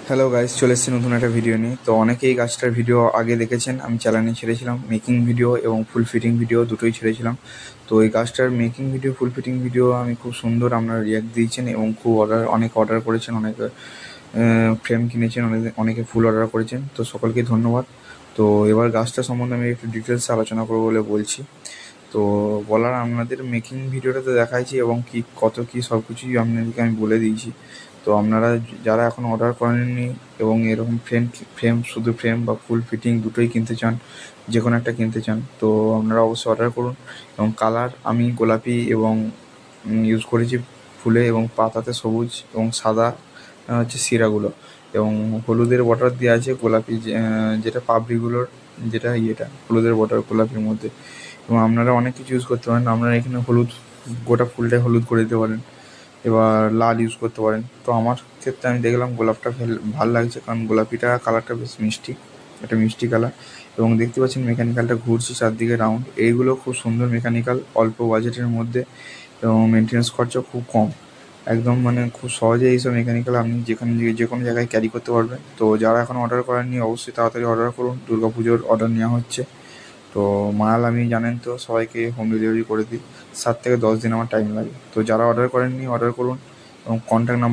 Hello guys, চলে এসেছি নতুন একটা ভিডিও নিয়ে। তো অনেকেই এই গাছটার ভিডিও আগে দেখেছেন, আমি চ্যানেলে ছেড়েছিলাম মেকিং ভিডিও এবং ফুল ফিটিং ভিডিও দুটোই ছেড়েছিলাম। তো এই গাছটার making video full fitting video আমি খুব সুন্দর আপনারা রিয়াক্ট দিয়েছেন এবং খুব অনেক অর্ডার করেছেন, অনেকে ফ্রেম কিনেছেন, অনেকে ফুল অর্ডার করেছেন। তো সকলকে ধন্যবাদ। তো এবার গাছটা সম্বন্ধে আমি একটু ডিটেলসে আলোচনা করবো বলে বলছি। তো বলার আপনাদের মেকিং ভিডিওটাতে দেখাইছি এবং কি কত কি সব কিছুই আপনাদেরকে আমি বলে দিয়েছি। তো আপনারা যারা এখন অর্ডার করেননি এবং এরকম ফ্রেম শুধু ফ্রেম বা ফুল ফিটিং দুটোই কিনতে চান, যে কোনো একটা কিনতে চান, তো আপনারা অবশ্যই অর্ডার করুন। এবং কালার আমি গোলাপি এবং ইউজ করেছি ফুলে, এবং পাতাতে সবুজ এবং সাদা হচ্ছে শিরাগুলো, এবং হলুদের বর্ডার দেওয়া আছে গোলাপি যেটা পাপড়িগুলোর, যেটা হলুদের বর্ডার গোলাপির মধ্যে। এবং আপনারা অনেক কিছু ইউজ করতে পারেন। আপনারা এখানে হলুদ, গোটা ফুলটাই হলুদ করে দিতে পারেন, এবার লাল ইউজ করতে পারেন। তো আমার ক্ষেত্রে আমি দেখলাম গোলাপটা ভাল লাগছে, কারণ গোলাপিটা কালারটা বেশ মিষ্টি, একটা মিষ্টি কালার। এবং দেখতে পাচ্ছেন মেকানিক্যালটা ঘুরছে চারদিকে রাউন্ড, এইগুলো খুব সুন্দর মেকানিক্যাল, অল্প বাজেটের মধ্যে, এবং মেনটেন্যান্স খরচা খুব কম। একদম মানে খুব সহজে এইসব মেকানিক্যাল আপনি যে কোনো জায়গায় ক্যারি করতে পারবেন। তো যারা এখন অর্ডার করেননি অবশ্যই তাড়াতাড়ি অর্ডার করুন, দুর্গাপুজোর অর্ডার নেওয়া হচ্ছে। তো মাল আমি জানেন তো সবাইকে হোম ডেলিভারি করে দিই, 7 থেকে 10 দিন আমার টাইম লাগে। তো যারা অর্ডার করেননি অর্ডার করুন, এবং কন্ট্যাক্ট নাম্বার